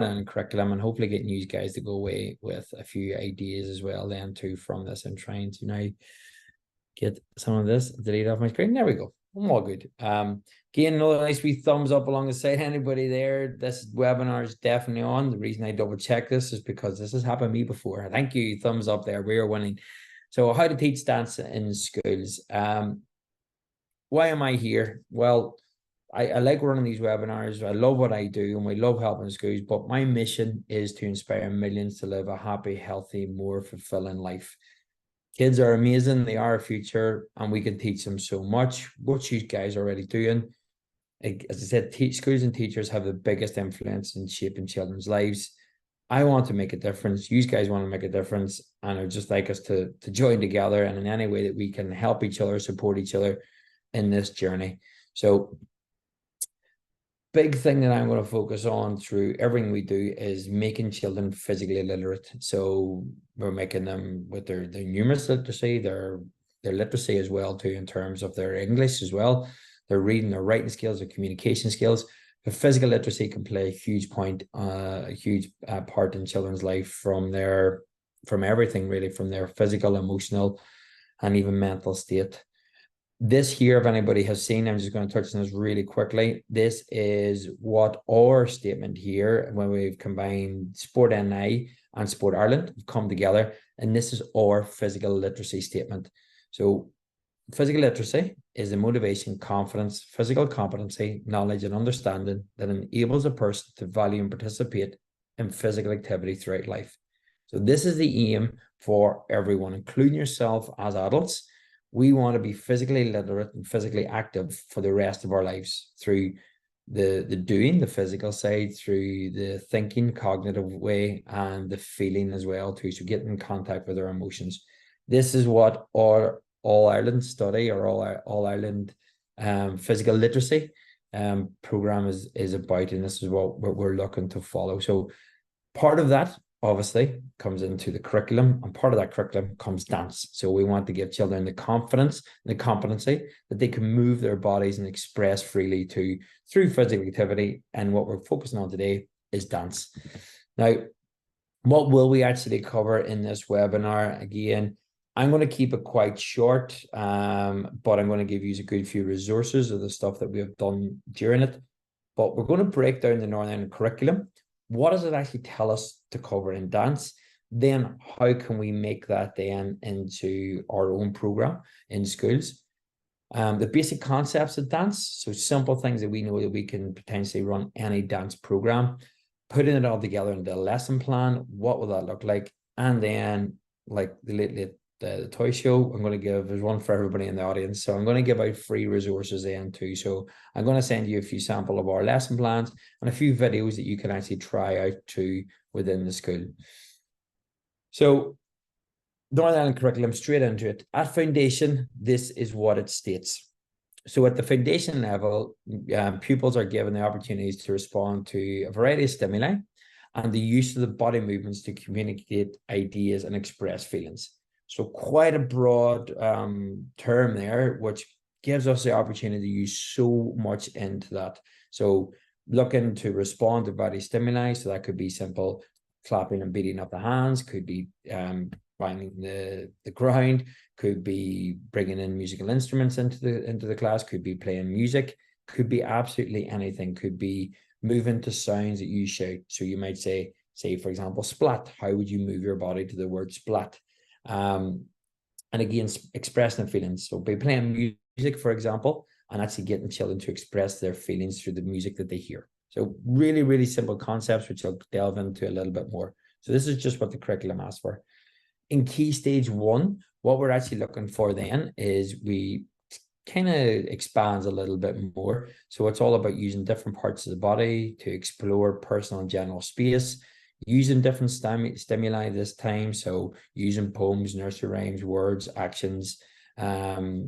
and curriculum, and hopefully getting you guys to go away with a few ideas as well then too from this. I'm trying to now get some of this delete off my screen. There we go. I'm all good. Again, another nice wee thumbs up along the side. Anybody there? This webinar is definitely on. The reason I double check this is because this has happened to me before. Thank you. Thumbs up there. We are winning. So how to teach dance in schools. Why am I here? Well, I like running these webinars. I love what I do and we love helping schools, but my mission is to inspire millions to live a happy, healthy, more fulfilling life. Kids are amazing. They are our future and we can teach them so much. What you guys are already doing. As I said, schools and teachers have the biggest influence in shaping children's lives. I want to make a difference. You guys want to make a difference. And I'd just like us to join together and in any way that we can help each other, support each other in this journey. So big thing that I'm going to focus on through everything we do is making children physically literate. So we're making them with their numerous literacy, their literacy as well too, in terms of their English as well, their reading, their writing skills, their communication skills. The physical literacy can play a huge part in children's life from everything really, from their physical, emotional, and even mental state. This here, if anybody has seen, I'm just going to touch on this really quickly. This is what our statement here, when we've combined Sport NI and Sport Ireland, have come together, and this is our physical literacy statement. So physical literacy is the motivation, confidence, physical competency, knowledge, and understanding that enables a person to value and participate in physical activity throughout life. So this is the aim for everyone, including yourself as adults. We want to be physically literate and physically active for the rest of our lives through the doing, the physical side, through the thinking, cognitive way, and the feeling as well too. So getting in contact with our emotions. This is what our All Ireland study or All Ireland physical literacy program is about, and this is what we're looking to follow. So part of that obviously comes into the curriculum, and part of that curriculum comes dance. So we want to give children the confidence and the competency that they can move their bodies and express freely through physical activity. And what we're focusing on today is dance. Now, what will we actually cover in this webinar? Again, I'm going to keep it quite short, but I'm going to give you a good few resources of the stuff that we have done during it. But we're going to break down the Northern Ireland curriculum. What does it actually tell us to cover in dance? Then how can we make that then into our own program in schools? The basic concepts of dance, so simple things that we know that we can potentially run any dance program, putting it all together into a lesson plan. What will that look like? And then like the toy show, I'm going to give, there's one for everybody in the audience. So I'm going to give out free resources then too. So I'm going to send you a few sample of our lesson plans and a few videos that you can actually try out too within the school. So Northern Ireland curriculum, straight into it. At foundation, this is what it states. So at the foundation level, pupils are given the opportunities to respond to a variety of stimuli and the use of the body movements to communicate ideas and express feelings. So quite a broad term there, which gives us the opportunity to use so much into that. So looking to respond to body stimuli. So that could be simple clapping and beating up the hands, could be banging the ground, could be bringing in musical instruments into the class, could be playing music, could be absolutely anything, could be moving to sounds that you shout. So you might say, for example, splat. How would you move your body to the word splat? And again, expressing feelings. So by playing music, for example, and actually getting children to express their feelings through the music that they hear. So really, really simple concepts, which I'll delve into a little bit more. So this is just what the curriculum asks for. In key stage 1, what we're actually looking for then is we kind of expands a little bit more. So it's all about using different parts of the body to explore personal and general space, using different stimuli this time. So using poems, nursery rhymes, words, actions,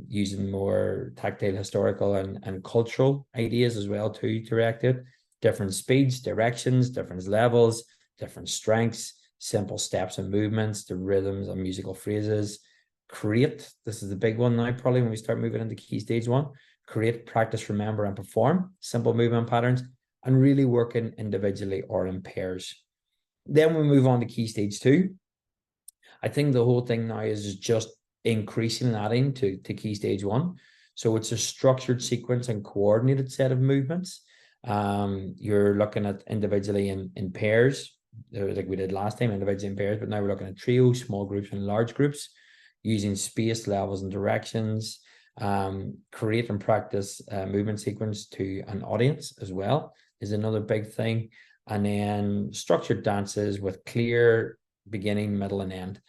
using more tactile, historical, and cultural ideas as well too to react to it. Different speeds, directions, different levels, different strengths, simple steps and movements, the rhythms and musical phrases. Create, this is the big one now, probably when we start moving into key stage 1. Create, practice, remember, and perform simple movement patterns. and really working individually or in pairs. Then we move on to key stage 2. I think the whole thing now is just increasing and adding to key stage 1. So it's a structured sequence and coordinated set of movements. You're looking at individually in pairs, like we did last time, individually in pairs, but now we're looking at trios, small groups, and large groups, using space, levels, and directions. Create and practice movement sequence to an audience as well is another big thing. And then structured dances with clear beginning, middle, and end.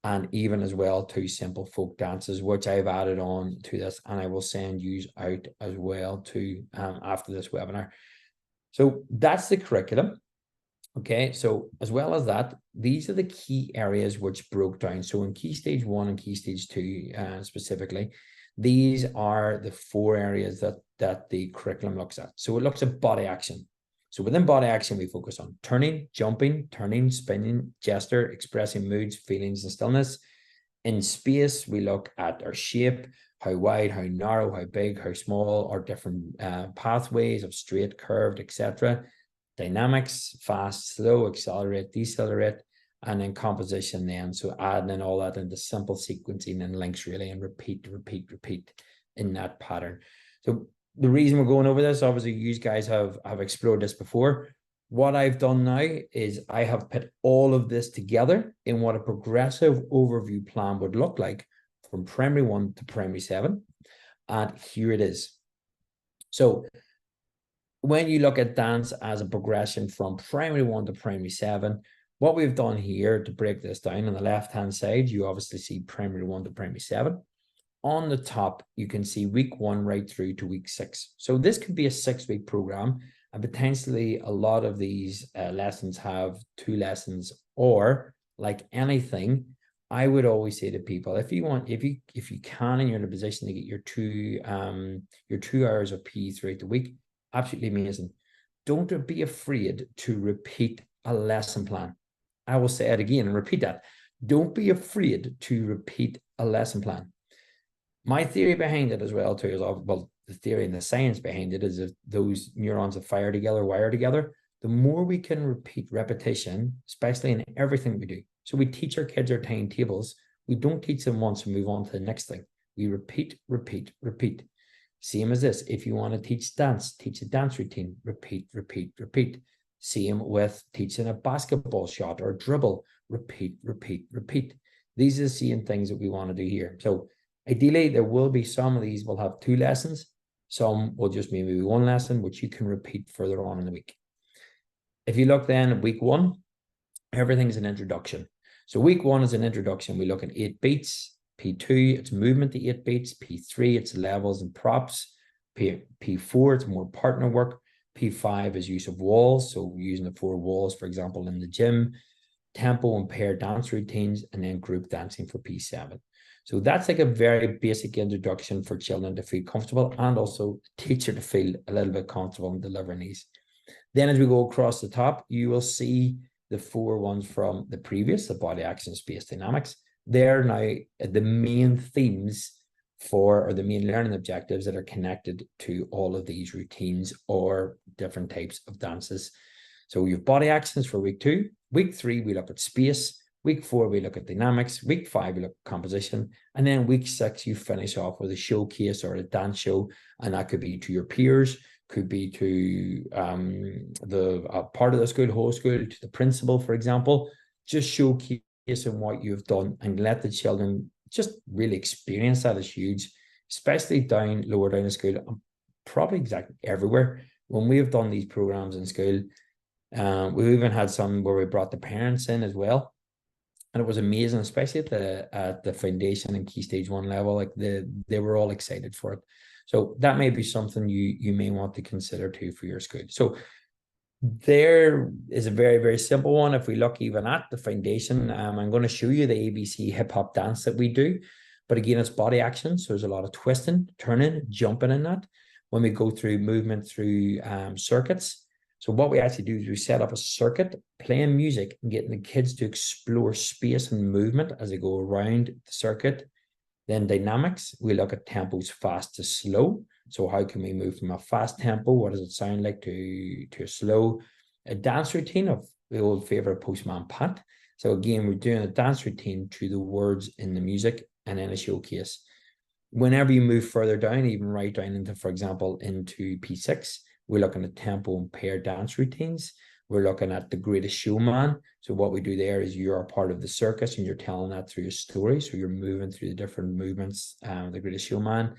And even as well to simple folk dances, which I've added on to this, and I will send you out as well to after this webinar. So that's the curriculum. Okay, so as well as that, these are the key areas which broke down. So in key stage 1 and key stage 2 specifically, these are the 4 areas that the curriculum looks at. So it looks at body action. So within body action, we focus on turning, jumping, turning, spinning, gesture, expressing moods, feelings, and stillness. In space, we look at our shape, how wide, how narrow, how big, how small, our different pathways of straight, curved, etc. Dynamics, fast, slow, accelerate, decelerate, and then composition then. So adding in all that into simple sequencing and links really, and repeat in that pattern. So the reason we're going over this, obviously you guys have explored this before. What I've done now is I have put all of this together in what a progressive overview plan would look like from primary 1 to primary 7. And here it is. So when you look at dance as a progression from primary 1 to primary 7, what we've done here to break this down on the left-hand side, you obviously see primary 1 to primary 7. On the top, you can see week 1 right through to week 6. So this could be a 6-week program, and potentially a lot of these lessons have 2 lessons, or like anything, I would always say to people, if you can, and you're in a position to get your 2 hours of PE throughout the week, absolutely amazing. Don't be afraid to repeat a lesson plan. I will say it again and repeat that. Don't be afraid to repeat a lesson plan. My theory behind it as well too is, well, the theory and the science behind it is that those neurons that fire together, wire together, the more we can repeat repetition, especially in everything we do. So we teach our kids our timetables. We don't teach them once and move on to the next thing. We repeat. Same as this. If you want to teach dance, teach a dance routine. Repeat. Same with teaching a basketball shot or a dribble. Repeat. These are the same things that we want to do here. So ideally, there will be some of these will have 2 lessons. Some will just maybe 1 lesson, which you can repeat further on in the week. If you look then at week 1, everything's an introduction. So week 1 is an introduction. We look at 8 beats. P2, it's movement to 8 beats. P3, it's levels and props. P4, it's more partner work. P5 is use of walls. So using the 4 walls, for example, in the gym. Tempo and pair dance routines, and then group dancing for P7. So that's like a very basic introduction for children to feel comfortable, and also teacher to feel a little bit comfortable in delivering these. Then as we go across the top, you will see the 4 ones from the previous, the body action, space, dynamics. They're now the main themes or the main learning objectives that are connected to all of these routines or different types of dances. So you have body actions for week 2. Week 3, we look at space. Week 4, we look at dynamics. Week 5, we look at composition. And then week 6, you finish off with a showcase or a dance show. And that could be to your peers, could be to the part of the school, whole school, to the principal, for example. Just showcasing what you've done and let the children just really experience that is huge, especially lower down in school, and probably exactly everywhere. When we have done these programs in school, we even had some where we brought the parents in as well. And it was amazing, especially at the foundation and key stage 1 level. Like they were all excited for it. So that may be something you may want to consider too for your school. So there is a very, very simple one. If we look even at the foundation, I'm going to show you the ABC hip hop dance that we do. But again, it's body action. So there's a lot of twisting, turning, jumping in that when we go through movement through circuits. So what we actually do is we set up a circuit, playing music and getting the kids to explore space and movement as they go around the circuit. Then dynamics, we look at tempos fast to slow, So how can we move from a fast tempo? What does it sound like to a slow? A dance routine of the old favorite Postman Pat. So again, we're doing a dance routine to the words in the music and then a showcase. Whenever you move further down, even right down into, for example, into P6, we're looking at tempo and pair dance routines. We're looking at the Greatest Showman. So what we do there is you're a part of the circus and you're telling that through a story. So you're moving through the different movements, the Greatest Showman.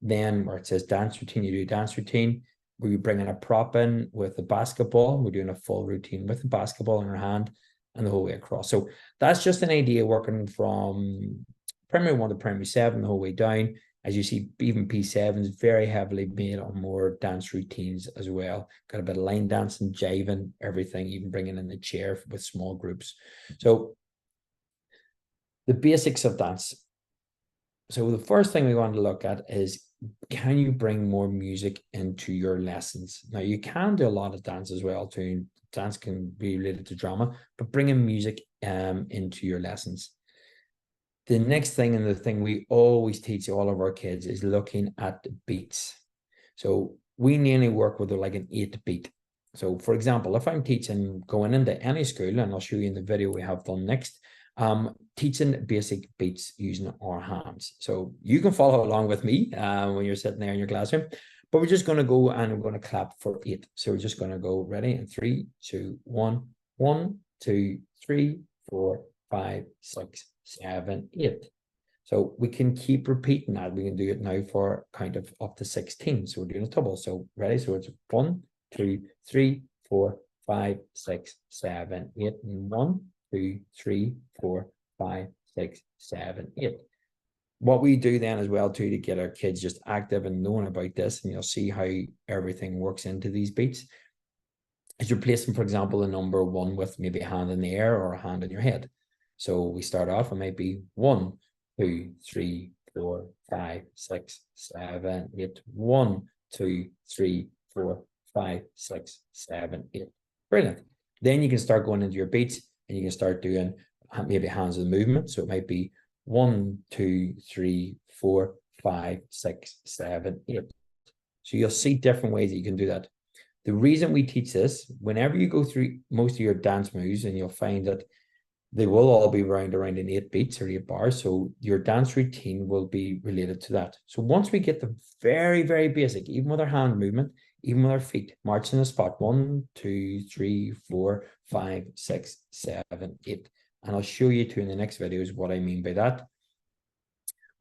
Then where it says dance routine, you do a dance routine. We bring in a prop in with the basketball. We're doing a full routine with the basketball in our hand and the whole way across. So that's just an idea working from primary 1 to primary 7 the whole way down. As you see, even P7 is very heavily made on more dance routines as well. Got a bit of line dancing, jiving, everything, even bringing in the chair with small groups. So the basics of dance. So the first thing we want to look at is, can you bring more music into your lessons? Now, you can do a lot of dance as well too. Dance can be related to drama, but bringing music into your lessons. The next thing, and the thing we always teach all of our kids, is looking at beats. So we mainly work with like an 8 beat. So for example, if I'm teaching going into any school, and I'll show you in the video we have done next, teaching basic beats using our hands. So you can follow along with me when you're sitting there in your classroom, but we're just going to go and we're going to clap for 8. So we're just going to go ready in 3, 2, 1, 1, 2, 3, 4, 5, 6, 7, 8. So we can keep repeating that. We can do it now for kind of up to 16. So we're doing a double. So ready? So it's 1, 2, 3, 4, 5, 6, 7, 8, and 1, 2, 3, 4, 5, 6, 7, 8. What we do then as well too to get our kids just active and knowing about this, and you'll see how everything works into these beats, is you're placing, for example, a number 1 with maybe a hand in the air or a hand in your head. So we start off, it might be 1, 2, 3, 4, 5, 6, 7, 8. 1, 2, 3, 4, 5, 6, 7, 8. Brilliant. Then you can start going into your beats and you can start doing maybe hands of movement. So it might be 1, 2, 3, 4, 5, 6, 7, 8. So you'll see different ways that you can do that. The reason we teach this, whenever you go through most of your dance moves, and you'll find that they will all be around an 8 beats or 8 bars. So your dance routine will be related to that. So once we get the very, very basic, even with our hand movement, even with our feet, march in a spot, 1, 2, 3, 4, 5, 6, 7, 8. And I'll show you too in the next videos what I mean by that.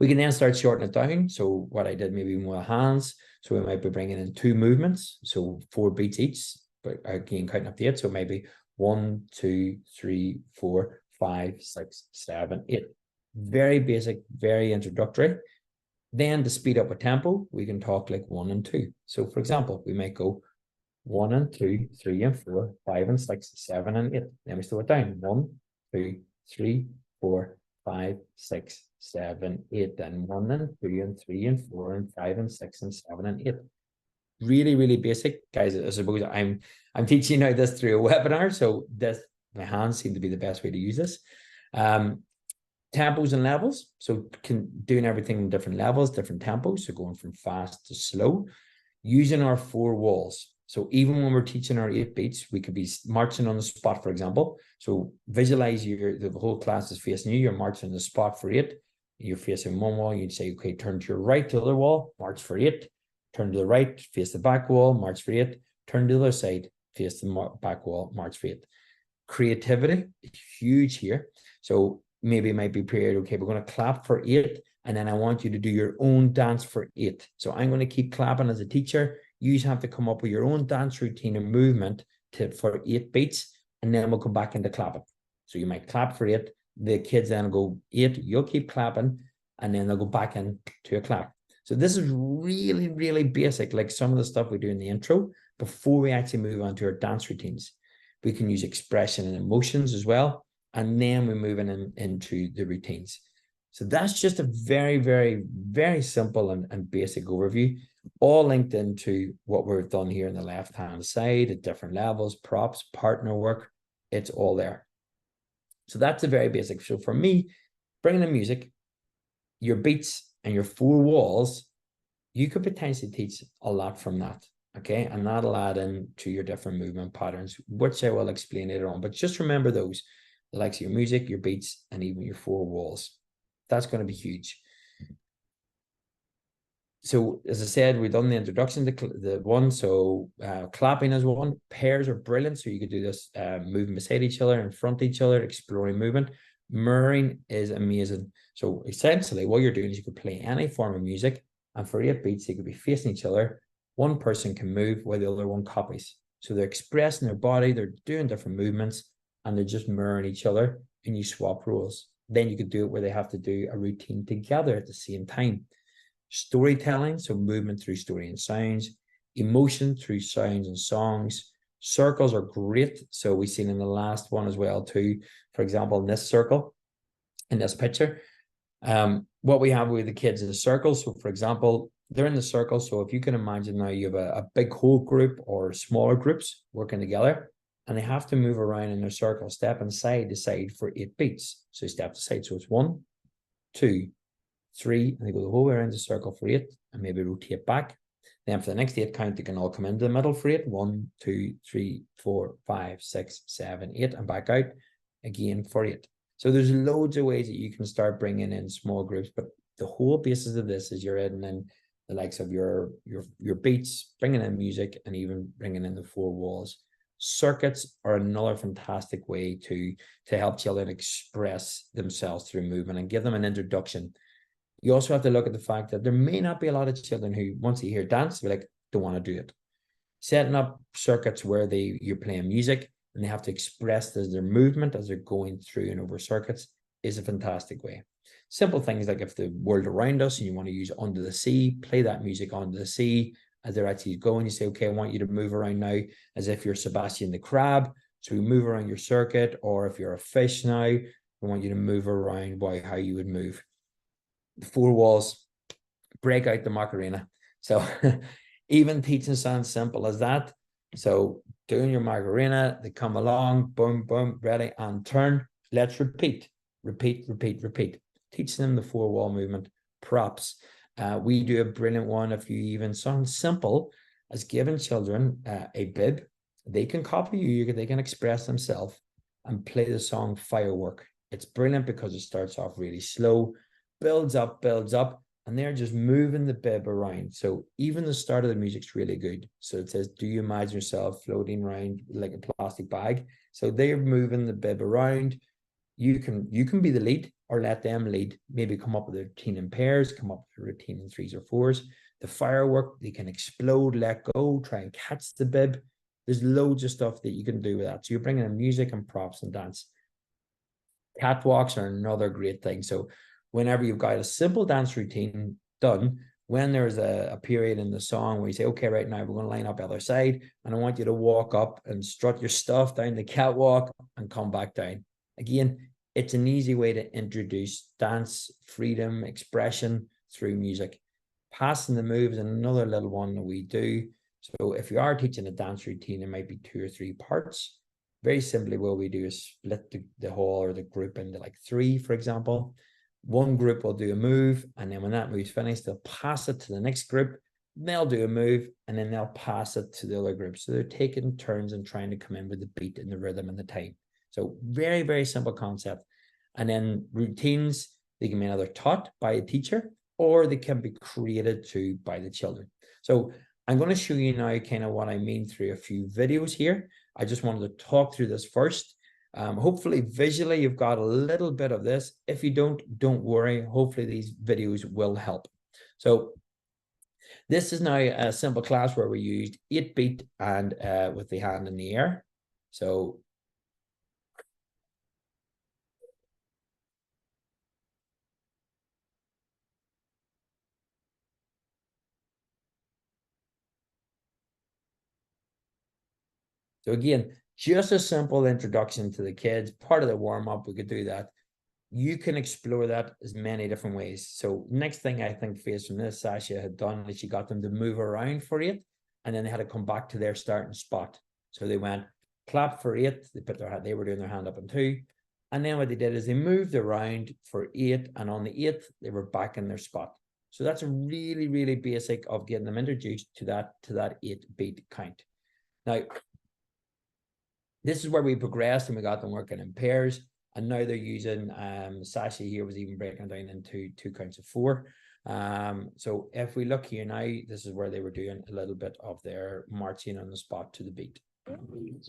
We can then start shortening it down. So what I did maybe with hands. So we might be bringing in 2 movements. So 4 beats each, but again, counting up to 8. So maybe 1, 2, 3, 4, 5, 6, 7, 8. Very basic, very introductory. Then to speed up a tempo, we can talk like 1 and 2. So for example, we might go 1 and 2, 3 and 4, 5 and 6, 7 and 8. Then we slow it down. 1, 2, 3, 4, 5, 6, 7, 8. Then 1 and 2 and 3 and 4 and 5 and 6 and 7 and 8. Really, really basic, guys. I suppose I'm teaching you now this through a webinar, so this my hands seem to be the best way to use this. Tempos and levels. So doing everything in different levels, different tempos. So going from fast to slow, using our 4 walls. So even when we're teaching our 8 beats, we could be marching on the spot, for example. So visualize the whole class is facing you. You're marching on the spot for 8. You're facing one wall. You'd say, okay, turn to your right to the other wall, march for 8. Turn to the right, face the back wall, march for 8. Turn to the other side, face the back wall, march for 8. Creativity, huge here. So maybe it might be period, okay, we're going to clap for 8, and then I want you to do your own dance for 8. So I'm going to keep clapping as a teacher. You have to come up with your own dance routine and movement for 8 beats, and then we'll come back into clapping. So you might clap for 8. The kids then go 8, you'll keep clapping, and then they'll go back into a clap. So this is really, really basic, like some of the stuff we do in the intro before we actually move on to our dance routines. We can use expression and emotions as well. And then we're moving into the routines. So that's just a very, very, very simple and basic overview, all linked into what we've done here on the left-hand side at different levels, props, partner work, it's all there. So that's a very basic. So for me, bringing in music, your beats and your 4 walls you could potentially teach a lot from that. Okay. And that'll add in to your different movement patterns, which I will explain later on. But just remember those, the likes of your music, your beats, and even your four walls. That's going to be huge. So as I said, we've done the introduction to the one. So clapping is one. Pairs are brilliant. So you could do this moving beside each other, in front of each other, exploring movement. Mirroring is amazing. So essentially what you're doing is you could play any form of music, and for 8 beats, they could be facing each other. One person can move while the other one copies. So they're expressing their body, they're doing different movements, and they're just mirroring each other, and you swap roles. Then you could do it where they have to do a routine together at the same time. Storytelling, so movement through story and sounds, emotion through sounds and songs. Circles are great. So we've seen in the last one as well too, for example, in this circle, in this picture, what we have with the kids is a circle. So for example, they're in the circle. So if you can imagine now you have a big whole group or smaller groups working together, and they have to move around in their circle, stepping side to side for 8 beats. So step to side. So it's 1, 2, 3, and they go the whole way around the circle for 8, and maybe rotate back. Then for the next 8 count, they can all come into the middle for 8. 1, 2, 3, 4, 5, 6, 7, 8, and back out again for 8. So there's loads of ways that you can start bringing in small groups, but the whole basis of this is you're adding in the likes of your beats, bringing in music, and even bringing in the four walls. Circuits are another fantastic way to help children express themselves through movement and give them an introduction. You also have to look at the fact that there may not be a lot of children who, once they hear dance, they're like, don't want to do it. Setting up circuits where you're playing music and they have to express their movement as they're going through and over circuits is a fantastic way. Simple things like if the world around us and you want to use Under the Sea, play that music Under the Sea as they're actually going. You say, okay, I want you to move around now as if you're Sebastian the Crab. So you move around your circuit, or if you're a fish now, I want you to move around how you would move. The four walls, break out the Macarena. So even teaching sounds simple as that. So doing your Macarena, they come along, boom, boom, ready, and turn. Let's repeat, repeat, repeat, repeat. Teaching them the four wall movement, props. We do a brilliant one. If you even sound simple as giving children a bib, they can copy you, they can express themselves and play the song Firework. It's brilliant because it starts off really slow, builds up, and they're just moving the bib around. So even the start of the music's really good. So it says, do you imagine yourself floating around like a plastic bag? So they're moving the bib around. You can be the lead or let them lead. Maybe come up with a routine in pairs, come up with a routine in 3s or 4s. The firework, they can explode, let go, try and catch the bib. There's loads of stuff that you can do with that. So you're bringing in music and props and dance. Catwalks are another great thing. So whenever you've got a simple dance routine done, when there's a period in the song where you say, okay, right now we're going to line up the other side, and I want you to walk up and strut your stuff down the catwalk and come back down. Again, it's an easy way to introduce dance, freedom, expression through music. Passing the moves is another little one that we do. So if you are teaching a dance routine, it might be 2 or 3 parts. Very simply, what we do is split the whole or the group into like 3, for example. One group will do a move, and then when that move's finished, they'll pass it to the next group. They'll do a move, and then they'll pass it to the other group. So they're taking turns and trying to come in with the beat and the rhythm and the time. So very, very simple concept. And then routines, they can be either taught by a teacher or they can be created too by the children. So I'm going to show you now kind of what I mean through a few videos here. I just wanted to talk through this first. Hopefully visually you've got a little bit of this. If you don't worry. Hopefully these videos will help. So this is now a simple class where we used 8-beat and with the hand in the air. So again, just a simple introduction to the kids, part of the warm-up, we could do that. You can explore that as many different ways. So next thing I think phase from this, Sasha had done is she got them to move around for 8, and then they had to come back to their starting spot. So they went clap for 8, they were doing their hand up in 2. And then what they did is they moved around for 8, and on the 8th, they were back in their spot. So that's a really, really basic of getting them introduced to that 8-beat count. Now, this is where we progressed and we got them working in pairs. And now they're using, Sasha here was even breaking down into 2 counts of 4. So if we look here now, this is where they were doing a little bit of their marching on the spot to the beat. Brilliant.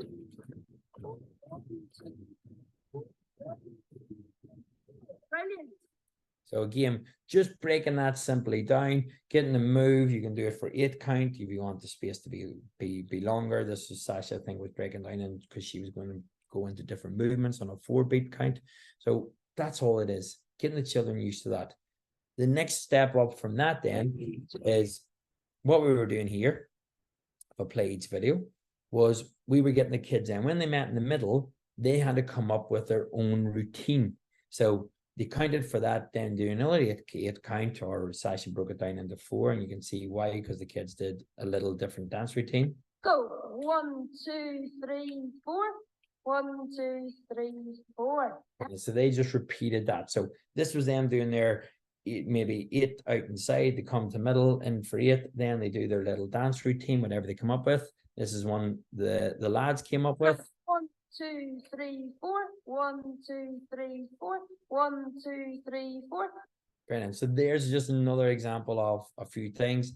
So again, just breaking that simply down, getting the move. You can do it for 8 count if you want the space to be longer. This is Sasha, I think, was breaking down in because she was going to go into different movements on a 4-beat count. So that's all it is, getting the children used to that. The next step up from that then is what we were doing here. If I play each video, was we were getting the kids in. When they met in the middle, they had to come up with their own routine. So they counted for that, then doing another 8 count, or Sasha broke it down into 4, and you can see why, because the kids did a little different dance routine. Go. 1, 2, 3, 4. 1, 2, 3, 4. So they just repeated that. So this was them doing their maybe 8 out inside, they come to middle in for 8, then they do their little dance routine, whatever they come up with. This is one the lads came up with. 1, 2, 3, 4. 1, 2, 3, 4. 1, 2, 3, 4. Brilliant. So there's just another example of a few things.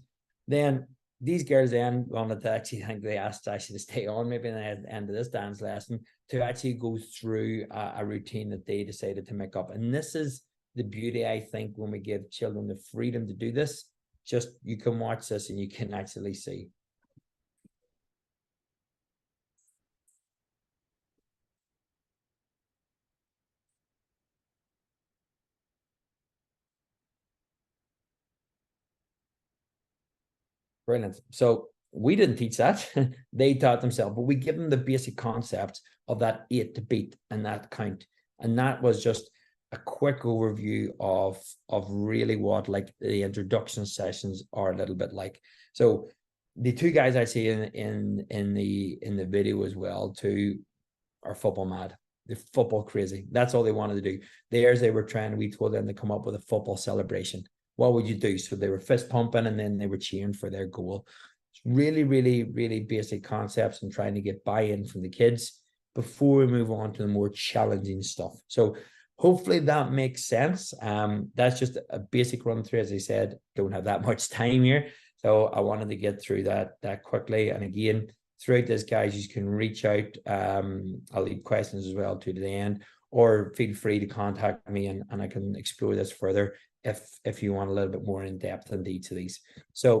Then these girls then wanted to actually, I think they asked actually to stay on maybe at the end of this dance lesson to actually go through a routine that they decided to make up. And this is the beauty, I think, when we give children the freedom to do this. Just, you can watch this and you can actually see. Brilliant. So we didn't teach that. They taught themselves, but we give them the basic concepts of that 8 beat and that count. And that was just a quick overview of really what like the introduction sessions are a little bit like. So the 2 guys I see in the video as well too are football mad. They're football crazy. That's all they wanted to do. We told them to come up with a football celebration. What would you do? So they were fist pumping and then they were cheering for their goal. It's really, really, really basic concepts and trying to get buy-in from the kids before we move on to the more challenging stuff. So hopefully that makes sense. That's just a basic run through. As I said, don't have that much time here. So I wanted to get through that quickly. And again, throughout this, guys, you can reach out. I'll leave questions as well to the end, or feel free to contact me and I can explore this further if you want a little bit more in depth into each of these. So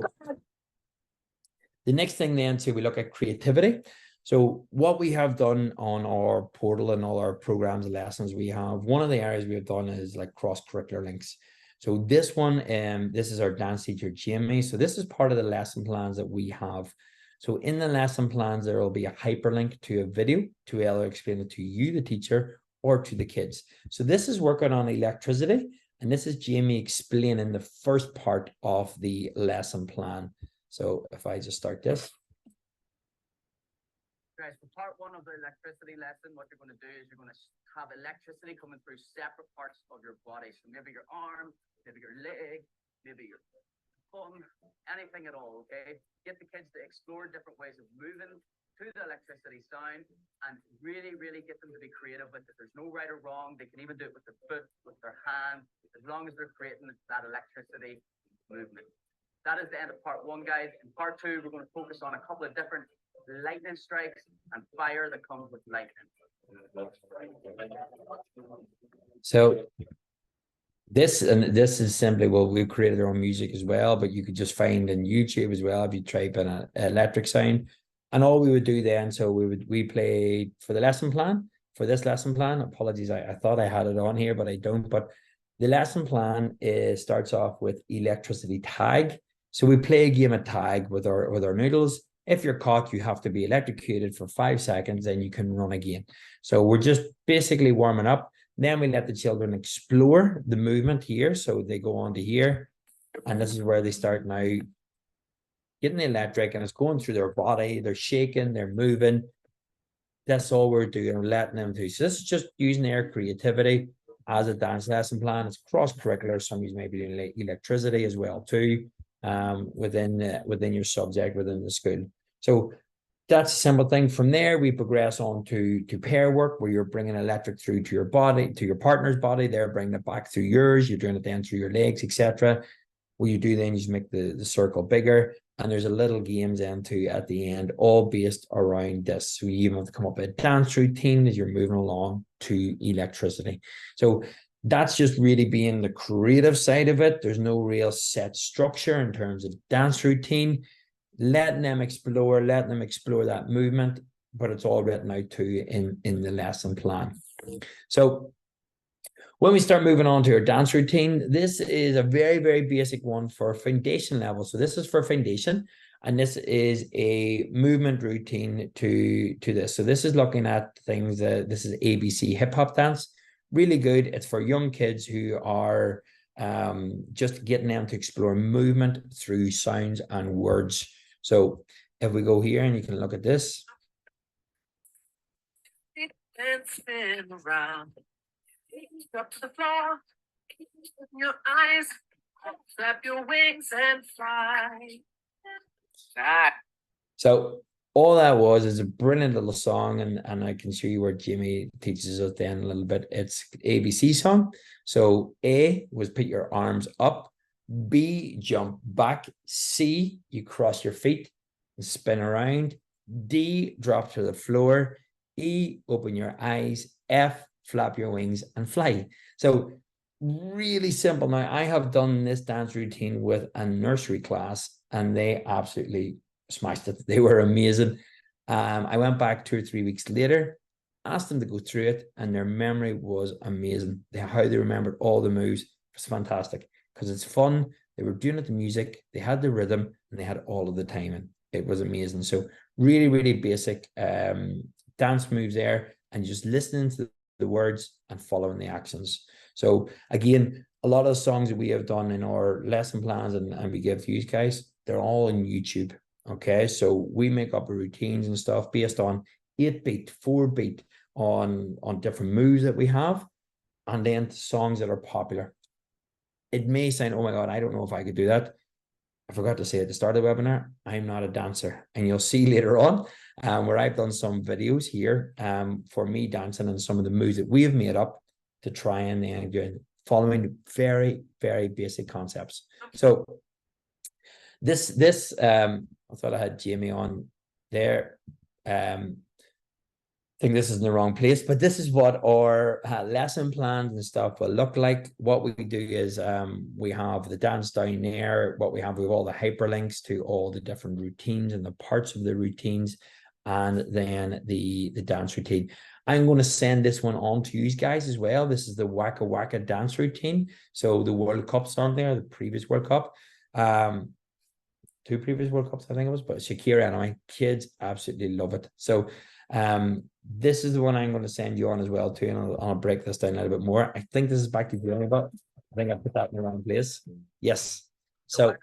the next thing then, so we look at creativity. So what we have done on our portal and all our programs and lessons, we have one of the areas we have done is like cross-curricular links. So this one, this is our dance teacher, Jamie. So this is part of the lesson plans that we have. So in the lesson plans, there will be a hyperlink to a video to either explain it to you, the teacher, or to the kids. So this is working on electricity. And this is Jamie explaining the first part of the lesson plan. So if I just start this. Guys, for part 1 of the electricity lesson, what you're going to do is you're going to have electricity coming through separate parts of your body. So maybe your arm, maybe your leg, maybe your thumb, anything at all, okay? Get the kids to explore different ways of moving to the electricity sound and really, really get them to be creative with it. There's no right or wrong. They can even do it with their foot, with their hand, as long as they're creating that electricity movement. That is the end of part 1, guys. In part 2, we're going to focus on a couple of different lightning strikes and fire that comes with lightning. So this is simply, well, we created our own music as well, but you could just find in YouTube as well if you type in an electric sound. And all we would do then, so we played for the lesson plan, for this lesson plan. Apologies, I thought I had it on here, but I don't. But the lesson plan starts off with electricity tag. So we play a game of tag with our noodles. If you're caught, you have to be electrocuted for 5 seconds, then you can run again. So we're just basically warming up. Then we let the children explore the movement here. So they go on to here, and this is where they start now getting the electric, and it's going through their body. They're shaking, they're moving. That's all we're doing, letting them do. So this is just using their creativity as a dance lesson plan. It's cross-curricular. Some of you may be doing electricity as well too, within your subject, within the school. So that's a simple thing. From there, we progress on to pair work, where you're bringing electric through to your body, to your partner's body. They're bringing it back through yours. You're doing it then through your legs, etc. What you do then is make the circle bigger, and there's a little games then too at the end, all based around this. So you even have to come up with a dance routine as you're moving along to electricity. So that's just really being the creative side of it. There's no real set structure in terms of dance routine. Letting them explore that movement, but it's all written out too in the lesson plan. So when we start moving on to our dance routine, this is a very, very basic one for foundation level. So this is for foundation, and this is a movement routine to this. So this is looking at things this is ABC hip hop dance. Really good. It's for young kids who are just getting them to explore movement through sounds and words. So if we go here and you can look at this. And spin around. Up to the floor. Open your eyes. Flap your wings and fly. So all that is a brilliant little song, and I can show you where Jamie teaches us then a little bit. It's ABC song. So A was put your arms up. B, jump back. C, you cross your feet and spin around. D, drop to the floor. E, open your eyes. F, flap your wings and fly. So really simple. Now, I have done this dance routine with a nursery class, and they absolutely smashed it. They were amazing. I went back 2 or 3 weeks later, asked them to go through it, and their memory was amazing. How they remembered all the moves was fantastic, because it's fun. They were doing it to music, they had the rhythm, and they had all of the timing. It was amazing. So really, really basic dance moves there, and just listening to the words and following the actions. So again, a lot of songs that we have done in our lesson plans and we give to you guys, they're all on YouTube. Okay, so we make up routines and stuff based on 8-beat, 4-beat, on different moves that we have, and then songs that are popular. It may sound, oh my God, I don't know if I could do that. I forgot to say at the start of the webinar, I'm not a dancer. And you'll see later on where I've done some videos here for me dancing and some of the moves that we have made up to try and then following very, very basic concepts. So this I thought I had Jamie on there. I think this is in the wrong place, but this is what our lesson plans and stuff will look like. What we do is we have the dance down there. What we have all the hyperlinks to all the different routines and the parts of the routines, and then the dance routine. I'm going to send this one on to you guys as well. This is the Waka Waka dance routine. So the World Cup's on there, the previous World Cup. 2 previous World Cups, I think it was, but Shakira anyway. Kids absolutely love it. So this is the one I'm going to send you on as well too, and I'll break this down a little bit more. I think this is back to Jamie, but I think I put that in the wrong place. Yes. So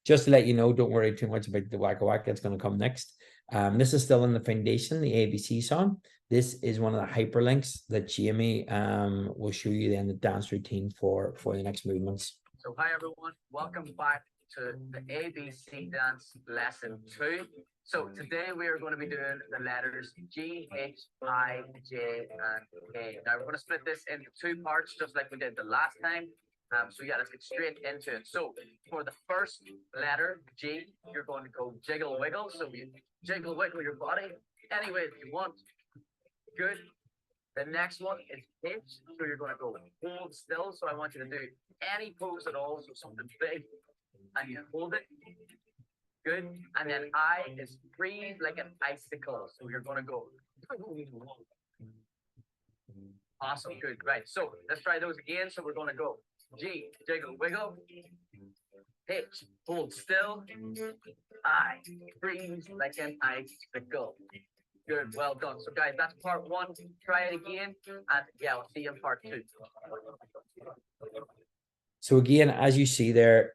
just to let you know, don't worry too much about the Waka Waka. It's going to come next. This is still in the foundation, the ABC song. This is one of the hyperlinks that Jamie will show you then the dance routine for the next movements. So hi everyone, welcome back to the ABC dance lesson 2. So today we are going to be doing the letters G, H, I, J, and K. Now we're going to split this into 2 parts, just like we did the last time. So yeah, let's get straight into it. So for the first letter, G, you're going to go jiggle wiggle. So you jiggle wiggle your body any way that you want. Good. The next one is H. So you're going to go hold still. So I want you to do any pose at all. So something big, and you hold it. Good. And then I is freeze like an icicle. So you're going to go. Awesome. Good. Right. So let's try those again. So we're going to go G, jiggle, wiggle. H, hold still. I, freeze like an icicle. Good. Well done. So guys, that's part 1. Try it again. And yeah, I'll see you in part 2. So again, as you see there,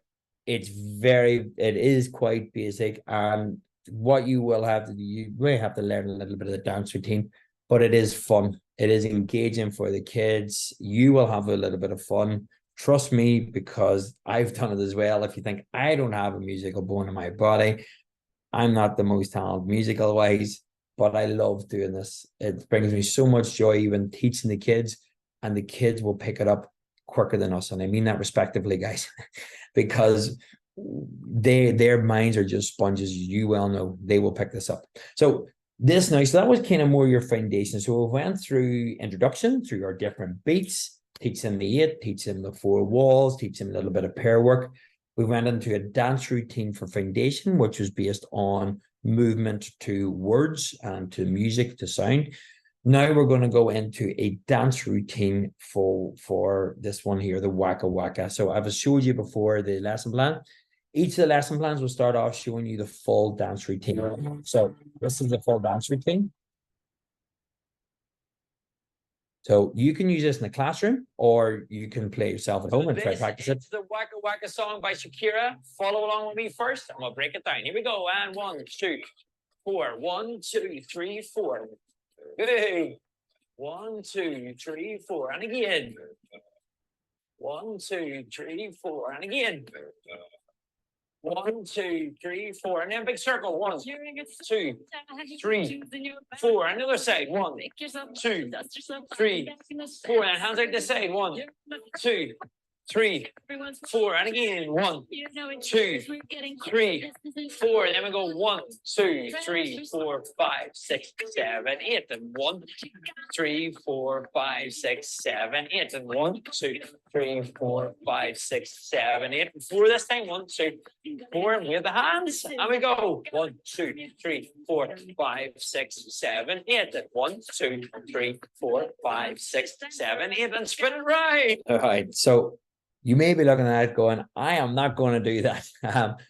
it is quite basic, and what you will have to do, you may have to learn a little bit of the dance routine, but it is fun. It is engaging for the kids. You will have a little bit of fun. Trust me, because I've done it as well. If you think I don't have a musical bone in my body, I'm not the most talented musical wise, but I love doing this. It brings me so much joy even teaching the kids, and the kids will pick it up quicker than us. And I mean that respectively, guys, because their minds are just sponges. You well know they will pick this up. So that was kind of more your foundation. So we went through introduction, through our different beats, teach them the 8, teach them the 4 walls, teach them a little bit of pair work. We went into a dance routine for foundation, which was based on movement to words and to music, to sound. Now we're going to go into a dance routine for this one here, the Waka Waka. So I've showed you before the lesson plan. Each of the lesson plans will start off showing you the full dance routine. So this is the full dance routine. So you can use this in the classroom, or you can play yourself at home and try to practice it. It's the Waka Waka song by Shakira. Follow along with me first, and we'll break it down. Here we go. And 1, 2, 4. 1, 2, 3, 4. Hey. 1, 2, 3, 4. And again. 1, 2, 3, 4. And again. 1, 2, 3, 4. And then big circle. 1, 2, 3, 4. And the other side. 1, 2, 3, 4. And hands out the side. 1, 2, 3, 4. And again. 1, 2, 3, 4. And then we go 1, 2, 3, 4, 5, 6, 7, 8. And 1, 3, 4, 5, 6, 7, 8. And 1, 2, 3, 4, 5, 6, 7, 8. And 4 this time. 1, 2, 4. And we have the hands. And we go 1, 2, 3, 4, 5, 6, 7, 8. And 1, 2, 3, 4, 5, 6, 7, 8. And spin it right. All right. So you may be looking at it going, I am not going to do that.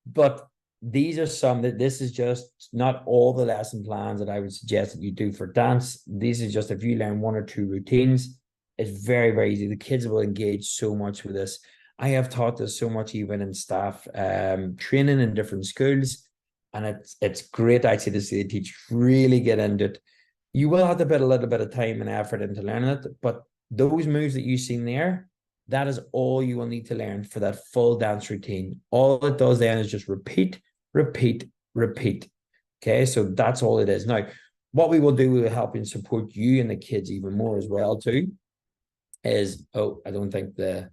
But these are some that this is just not all the lesson plans that I would suggest that you do for dance. These are just if you learn 1 or 2 routines, it's very, very easy. The kids will engage so much with this. I have taught this so much even in staff training in different schools, and it's great actually to see the teachers really get into it. You will have to put a little bit of time and effort into learning it, but those moves that you've seen there, that is all you will need to learn for that full dance routine. All it does then is just repeat, repeat, repeat. Okay, so that's all it is. Now, what we will do, we will help and support you and the kids even more as well too, is, I don't think the,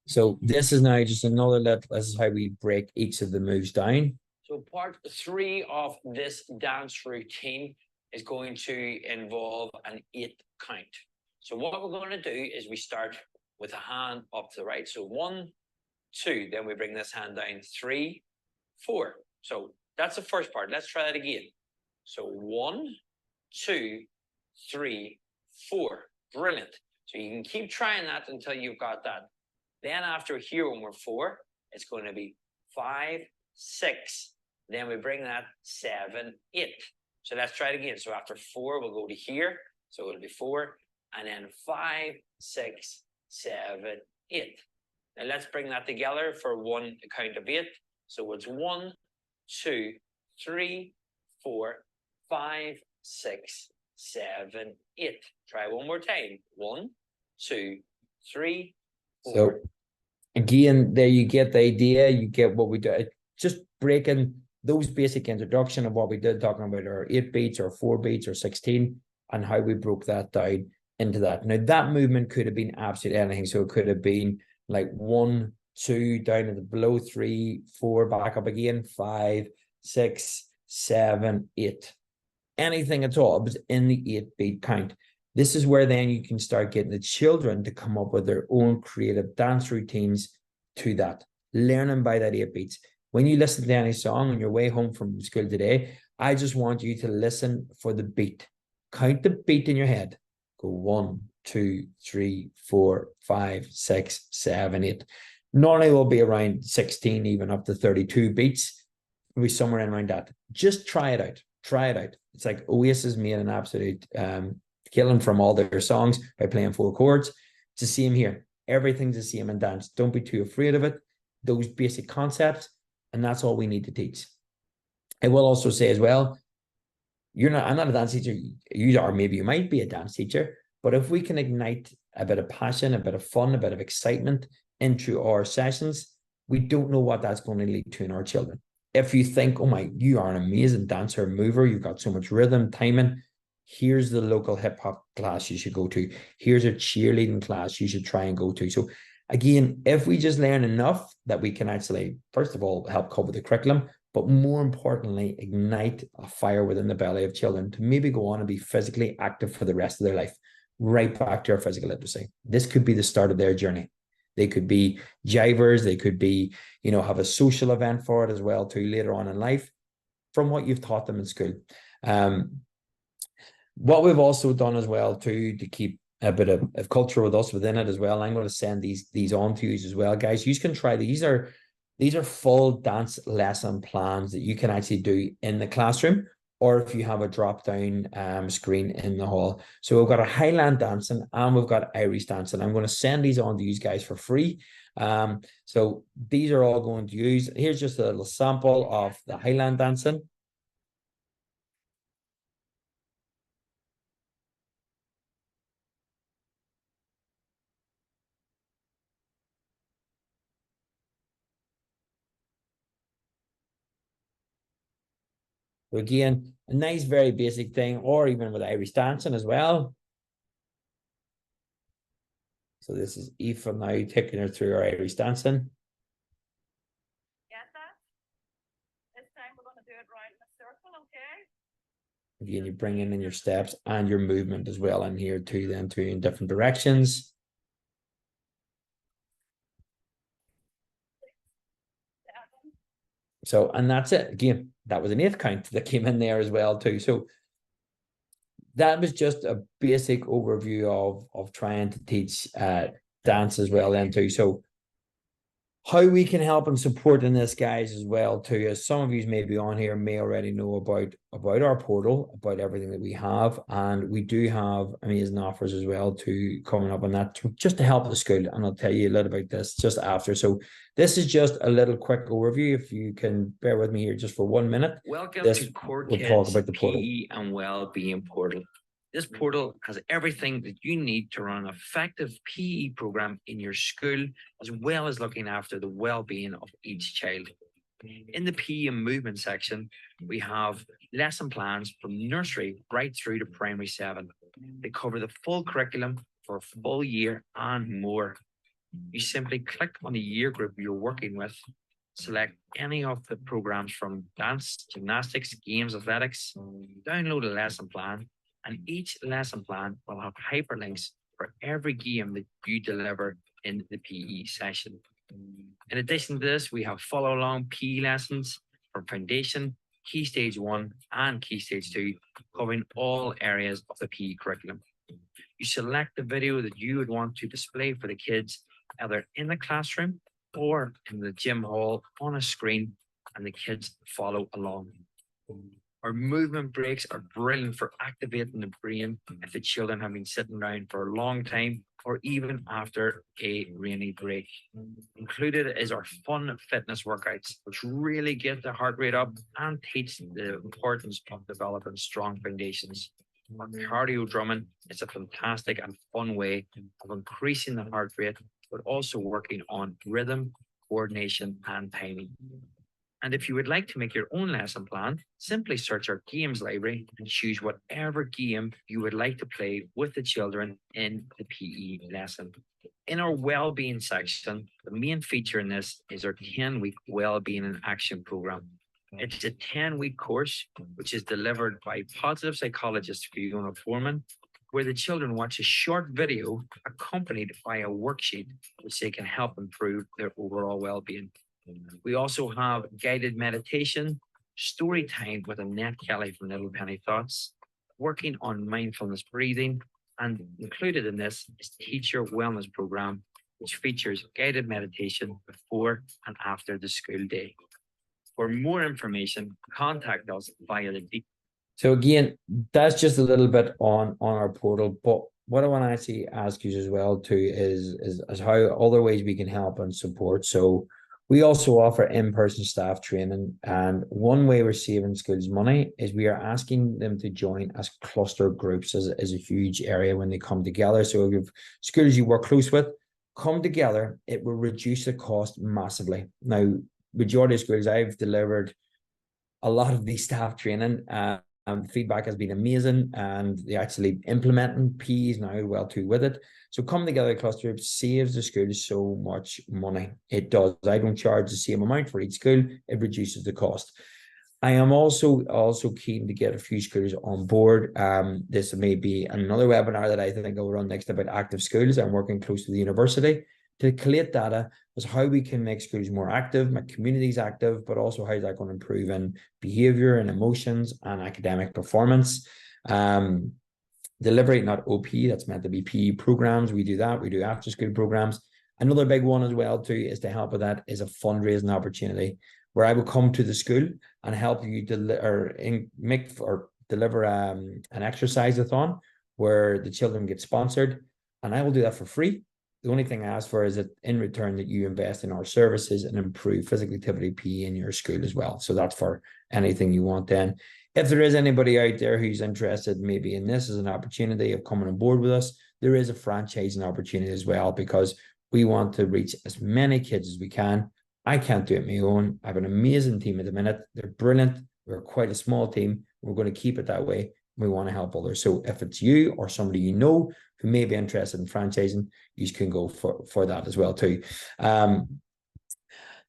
so this is now just another this is how we break each of the moves down. So part 3 of this dance routine is going to involve an 8 count. So what we're going to do is we start with a hand up to the right. So 1, 2, then we bring this hand down 3, 4. So that's the first part. Let's try that again. So 1, 2, 3, 4. Brilliant. So you can keep trying that until you've got that. Then after here, when we're 4, it's going to be 5, 6. Then we bring that 7, 8. So let's try it again. So after 4, we'll go to here. So it'll be 4. And then 5, 6, 7, 8. Now let's bring that together for one count of 8. So it's 1, 2, 3, 4, 5, 6, 7, 8. Try one more time. 1, 2, 3, 4. So again, there you get the idea. You get what we do. Just breaking those basic introduction of what we did, talking about our 8 beats or 4 beats or 16, and how we broke that down into that. Now that movement could have been absolutely anything. So it could have been like 1, 2 down to the below, 3, 4 back up again, 5, 6, 7, 8. Anything at all. It was in the 8 beat count. This is where then you can start getting the children to come up with their own creative dance routines to that, learning by that 8 beats. When you listen to any song on your way home from school today, I just want you to listen for the beat. Count the beat in your head. Go 1, 2, 3, 4, 5, 6, 7, 8. Normally will be around 16, even up to 32 beats. It'll be somewhere in around that. Just try it out. Try it out. It's like Oasis made an absolute killing from all their songs by playing 4 chords. It's the same here. Everything's the same in dance. Don't be too afraid of it. Those basic concepts, and that's all we need to teach. I will also say as well, I'm not a dance teacher, you are, maybe you might be a dance teacher, but if we can ignite a bit of passion, a bit of fun, a bit of excitement into our sessions, we don't know what that's going to lead to in our children. If you think, oh my, you are an amazing dancer, mover, you've got so much rhythm, timing, here's the local hip hop class you should go to. Here's a cheerleading class you should try and go to. So again, if we just learn enough that we can actually, first of all, help cover the curriculum, but more importantly, ignite a fire within the belly of children to maybe go on and be physically active for the rest of their life, right back to our physical literacy. This could be the start of their journey. They could be jivers, they could be, have a social event for it as well too later on in life from what you've taught them in school. What we've also done as well too, to keep a bit of culture with us within it as well, I'm going to send these on to you as well, guys. You can try these. These are full dance lesson plans that you can actually do in the classroom, or if you have a drop down screen in the hall. So we've got a Highland dancing and we've got Irish dancing. I'm going to send these on to you guys for free. So these are all going to use. Here's just a little sample of the Highland dancing. So again, a nice, very basic thing, or even with Irish dancing as well. So this is Aoife now taking her through our Irish dancing. Get that? This time we're going to do it right in a circle, okay? Again, you bring in your steps and your movement as well in here too, then too, in different directions. So, and that's it. Again, that was an 8th count that came in there as well too. So that was just a basic overview of trying to teach dance as well then too. So how we can help and support in this, guys, as well too, as some of you maybe on here may already know about our portal, about everything that we have, and we do have amazing offers as well too coming up on that just to help the school, and I'll tell you a little about this just after. So this is just a little quick overview. If you can bear with me here just for 1 minute. Welcome This to Core will Kids talk about the portal. PE and Wellbeing portal. This portal has everything that you need to run an effective PE program in your school, as well as looking after the well-being of each child. In the PE and movement section, we have lesson plans from nursery right through to primary 7. They cover the full curriculum for a full year and more. You simply click on the year group you're working with, select any of the programs from dance, gymnastics, games, athletics, download a lesson plan, and each lesson plan will have hyperlinks for every game that you deliver in the PE session. In addition to this, we have follow along PE lessons for foundation, key stage 1 and key stage 2, covering all areas of the PE curriculum. You select the video that you would want to display for the kids, either in the classroom or in the gym hall on a screen, and the kids follow along. Our movement breaks are brilliant for activating the brain if the children have been sitting around for a long time or even after a rainy break. Included is our fun fitness workouts, which really get the heart rate up and teach the importance of developing strong foundations. Our cardio drumming is a fantastic and fun way of increasing the heart rate, but also working on rhythm, coordination, and timing. And if you would like to make your own lesson plan, simply search our games library and choose whatever game you would like to play with the children in the PE lesson. In our well-being section, the main feature in this is our 10-week well-being in action program. It's a 10-week course, which is delivered by positive psychologist Fiona Foreman, where the children watch a short video accompanied by a worksheet, which they can help improve their overall well-being. We also have guided meditation, story time with Annette Kelly from Little Penny Thoughts, working on mindfulness breathing, and included in this is Teacher Wellness Program, which features guided meditation before and after the school day. For more information, contact us via the. So again, that's just a little bit on our portal, but what I want to actually ask you as well too is how other ways we can help and support. So We also offer in-person staff training, and one way we're saving schools money is we are asking them to join as cluster groups as a huge area when they come together. So if you have schools you work close with, come together, it will reduce the cost massively. Now, majority of schools I've delivered a lot of the staff training, feedback has been amazing, and they actually implementing P's now well too with it. So coming together cluster group saves the school so much money. It does. I don't charge the same amount for each school. It reduces the cost. I am also keen to get a few schools on board. This may be another webinar that I think I'll run next about active schools. I'm working close to the university to collate data as how we can make schools more active, make communities active, but also how is that going to improve in behavior and emotions and academic performance. Delivery, not OP, that's meant to be PE programs. We do that. We do after school programs. Another big one as well too is to help with that is a fundraising opportunity where I will come to the school and help you deliver an exercise-a-thon where the children get sponsored, and I will do that for free. The only thing I ask for is that in return that you invest in our services and improve physical activity PE in your school as well. So that's for anything you want then. If there is anybody out there who's interested maybe in this as an opportunity of coming on board with us, there is a franchising opportunity as well, because we want to reach as many kids as we can. I can't do it on my own. I have an amazing team at the minute. They're brilliant. We're quite a small team. We're going to keep it that way. We want to help others. So if it's you or somebody you know who may be interested in franchising, you can go for that as well too.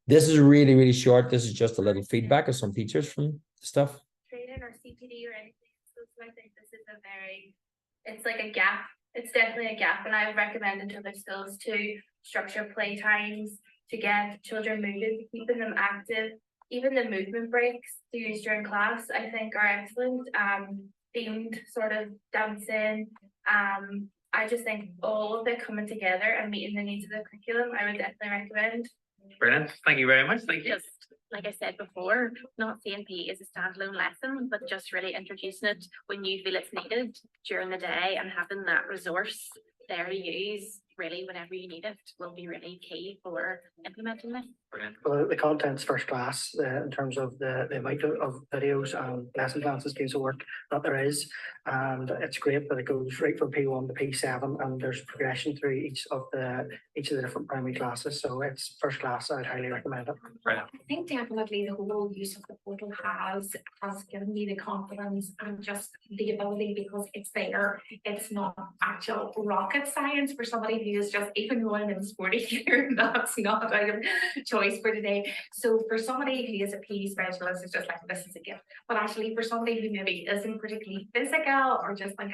This is really, really short. This is just a little feedback of some teachers from stuff. Training or CPD or anything. So I think this is it's like a gap. It's definitely a gap, and I would recommend to other schools to structure play times to get children moving, keeping them active. Even the movement breaks to use during class, I think, are excellent. Themed sort of dancing. I just think all of it coming together and meeting the needs of the curriculum, I would definitely recommend. Brilliant. Thank you very much. Thank you. Just like I said before, not seeing PE as a standalone lesson, but just really introducing it when you feel it's needed during the day, and having that resource there to use really whenever you need it will be really key for implementing this. Brilliant. Well, the content's first class in terms of the amount of videos and lesson plans and schemes of work that there is, and it's great that it goes right from P1 to P7, and there's progression through each of the different primary classes. So it's first class. I'd highly recommend it. Brilliant. I think definitely the whole use of the portal has given me the confidence and just the ability, because it's there. It's not actual rocket science for somebody who is just even going in sporty gear. That's not a choice for today. So for somebody who is a PE specialist, it's just like, this is a gift. But actually for somebody who maybe isn't particularly physical or just like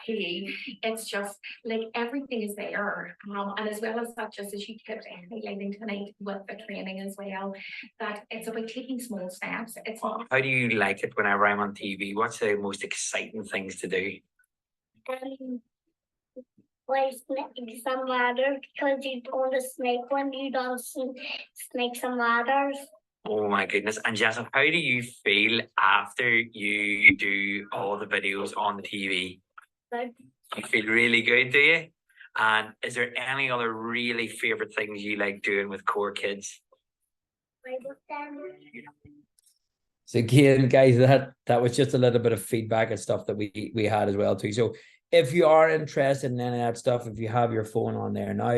PE, it's just like everything is there. And as well as that, just as you kept highlighting tonight with the training as well, that it's about taking small steps. It's not. How do you like it whenever I'm on TV? What's the most exciting things to do? Like snake some ladders, because you own the snake one, you don't snake some ladders. Oh my goodness. And Joseph, how do you feel after you do all the videos on the TV? Good. You feel really good, do you? And is there any other really favorite things you like doing with core kids? So again, guys, that was just a little bit of feedback and stuff that we had as well too. So if you are interested in any of that stuff, if you have your phone on there now,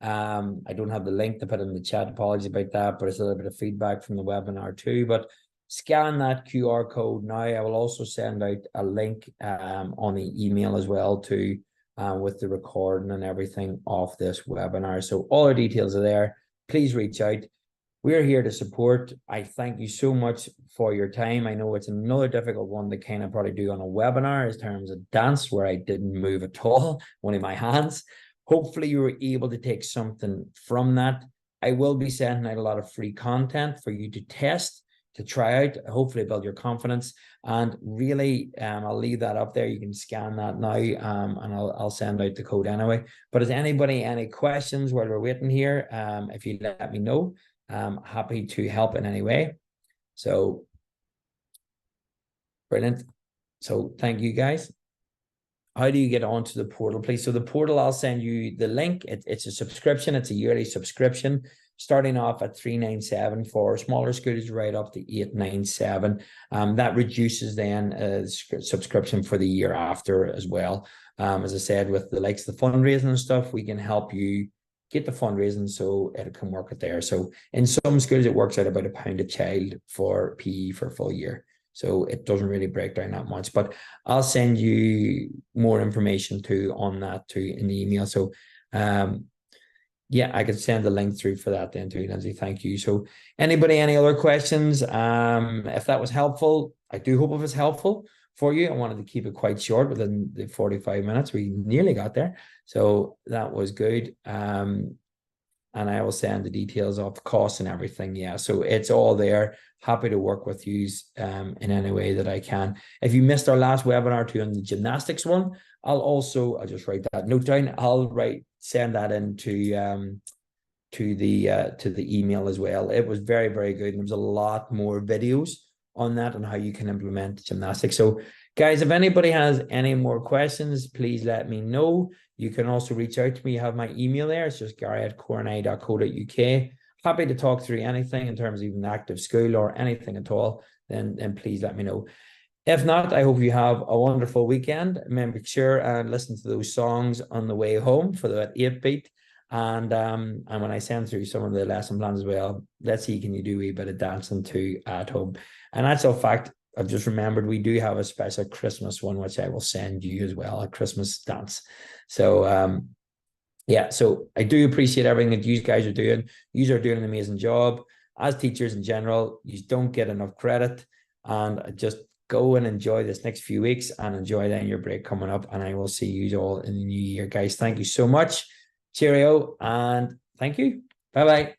I don't have the link to put in the chat. Apologies about that, but it's a little bit of feedback from the webinar too. But scan that QR code now. I will also send out a link on the email as well too, with the recording and everything of this webinar. So all our details are there. Please reach out. We're here to support. I thank you so much for your time. I know it's another difficult one to kind of probably do on a webinar in terms of dance, where I didn't move at all, only my hands. Hopefully you were able to take something from that. I will be sending out a lot of free content for you to test, to try out, hopefully build your confidence. And really, I'll leave that up there. You can scan that now, and I'll send out the code anyway. But is anybody any questions while we're waiting here? If you let me know. I'm happy to help in any way. So brilliant. So thank you guys. How do you get onto the portal, please? So the portal, I'll send you the link. It's a subscription. It's a yearly subscription. starting off at 397 for smaller schools, right up to 897. That reduces then subscription for the year after as well. As I said, with the likes of the fundraising and stuff, we can help you get the fundraising so it can work it there. So in some schools, it works out about £1 a child for PE for a full year. So it doesn't really break down that much, but I'll send you more information too on that too in the email. So yeah, I can send the link through for that then too, Lindsay. Thank you. So anybody, any other questions? If that was helpful, I do hope it was helpful for you. I wanted to keep it quite short within the 45 minutes. We nearly got there. So that was good. And I will send the details of the cost and everything. Yeah, so it's all there. Happy to work with you in any way that I can. If you missed our last webinar too on the gymnastics one, I'll just write that note down. I'll send that into to the email as well. It was very, very good. And there was a lot more videos on that and how you can implement gymnastics. So guys, if anybody has any more questions, please let me know. You can also reach out to me. You have my email there. It's just gary@corney.co.uk. Happy to talk through anything in terms of even active school or anything at all. Then please let me know. If not, I hope you have a wonderful weekend. Make sure and listen to those songs on the way home for that 8-beat. And when I send through some of the lesson plans as well, let's see, can you do a wee bit of dancing too at home? And that's a fact. I've just remembered we do have a special Christmas one, which I will send you as well, a Christmas dance. So yeah, so I do appreciate everything that you guys are doing. You are doing an amazing job. As teachers in general, you don't get enough credit. And just go and enjoy this next few weeks and enjoy then your break coming up. And I will see you all in the new year, guys. Thank you so much. Cheerio and thank you. Bye-bye.